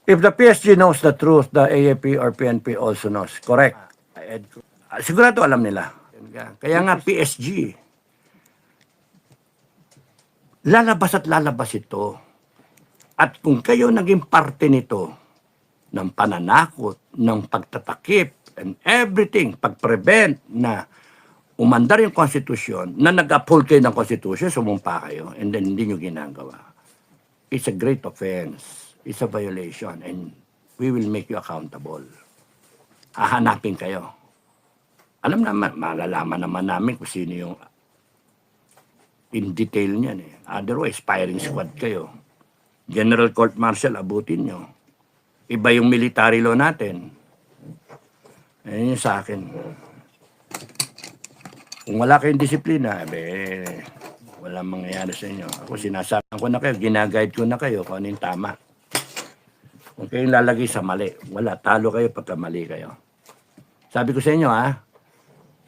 If the PSG knows the truth, the AFP or PNP also knows. Correct. Sigurado alam nila. Kaya nga PSG, lalabas at lalabas ito. At kung kayo naging parte nito, ng pananakot, ng pagtatakip, and everything, pag-prevent na umandar yung konstitusyon, na nag-uphold kayo ng konstitusyon, sumumpa kayo, and then hindi nyo ginagawa. It's a great offense. It's a violation, and we will make you accountable. Hahanapin kayo. Alam naman, malalaman naman namin kung sino yung in detail niyan eh. Otherwise, firing squad kayo. General Court Martial, abutin nyo. Iba yung military law natin. Ayun yung sa akin. Kung wala kayong disiplina, walang mangyayari sa inyo. Ako sinasabi ko na kayo, ginaguide ko na kayo kung ano yung tama. Kung kayong lalagay sa mali, wala, talo kayo pagka mali kayo. Sabi ko sa inyo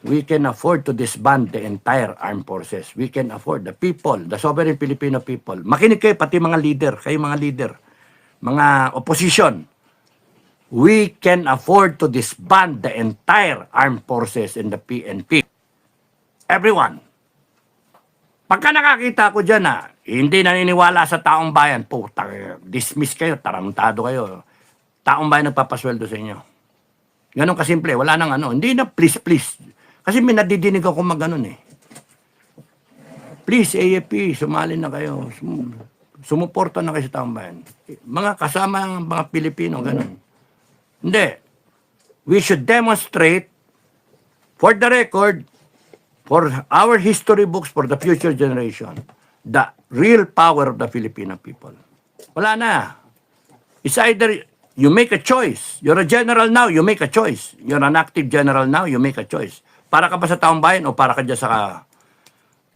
we can afford to disband the entire armed forces. We can afford the people, the sovereign Filipino people. Makinig kayo, pati mga leader, kayo mga leader, mga opposition. We can afford to disband the entire armed forces in the PNP. Everyone. Pagka nakakita ko dyan hindi naniniwala sa taong bayan, dismiss kayo, tarantado kayo. Taong bayan nagpapasweldo sa inyo. Ganon kasimple, wala nang hindi na please. Kasi may nadidinig ako mag-ganon Please, AFP, sumali na kayo. Sumuporta na kayo sa taong bayan. Mga kasama ng mga Pilipino, ganon. Hindi. We should demonstrate, for the record, for our history books, for the future generation, the real power of the Filipino people. Wala na. It's either you make a choice. You're a general now, you make a choice. You're an active general now, you make a choice. Para ka ba sa taong bayan o para ka dyan sa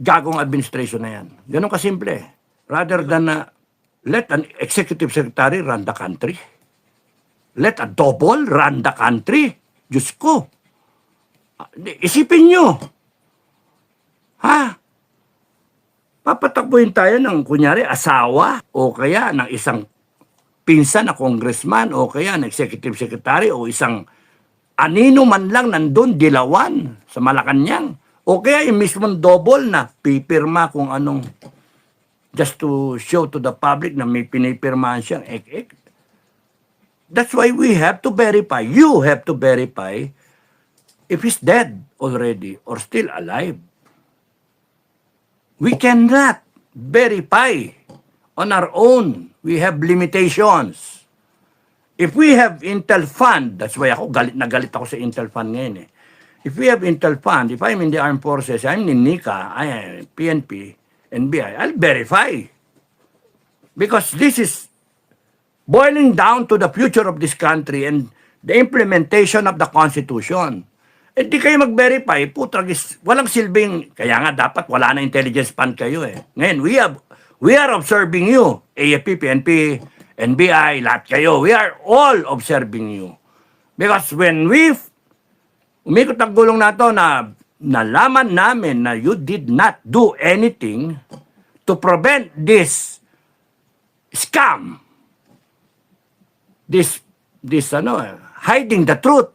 gagong administration na yan? Ganun kasimple. Rather than let an executive secretary run the country. Let a double run the country. Diyos ko. Isipin nyo. Papatakbuhin tayo ng kunyari asawa o kaya ng isang pinsan na congressman o kaya ng executive secretary o isang anino man lang nandun, dilawan sa Malacanang. O kaya yung mismong double na pipirma kung anong just to show to the public na may pinipirmahan siyang ek-ek. That's why we have to verify. You have to verify if he's dead already or still alive. We cannot verify on our own. We have limitations. If we have Intel Fund, that's why galit ako sa Intel Fund ngayon If we have Intel Fund, if I'm in the Armed Forces, I'm in NICA, I am PNP, NBI, I'll verify. Because this is boiling down to the future of this country and the implementation of the Constitution. Di kayo mag-verify, putragis, walang silbing, kaya nga dapat wala na intelligence fund kayo Ngayon, we are observing you, AFP, PNP, NBI, lahat kayo. We are all observing you. Because when umikot ang gulong na to na nalaman namin na you did not do anything to prevent this scam, this hiding the truth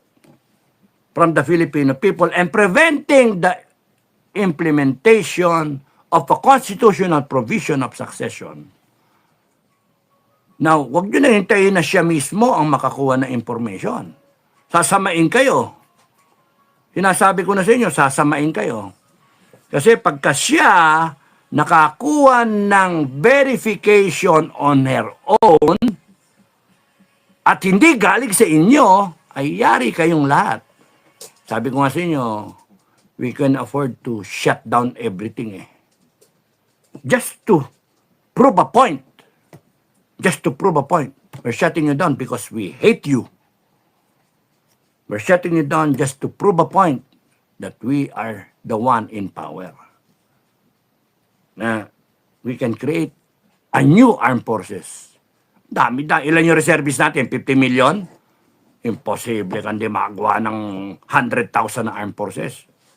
from the Filipino people and preventing the implementation of a constitutional provision of succession. Now, wag nyo na hintayin na siya mismo ang makakuha ng information. Sasamain kayo. Sinasabi ko na sa inyo, sasamain kayo. Kasi pagka siya nakakuha ng verification on her own at hindi galing sa inyo, ay yari kayong lahat. Sabi ko nga sa inyo, we can afford to shut down everything Just to prove a point. Just to prove a point. We're shutting you down because we hate you. We're shutting you down just to prove a point that we are the one in power. Na we can create a new armed forces. Dami. Ilan yung reservists natin? 50 million? Imposible kandi magawa ng 100,000 na armed forces.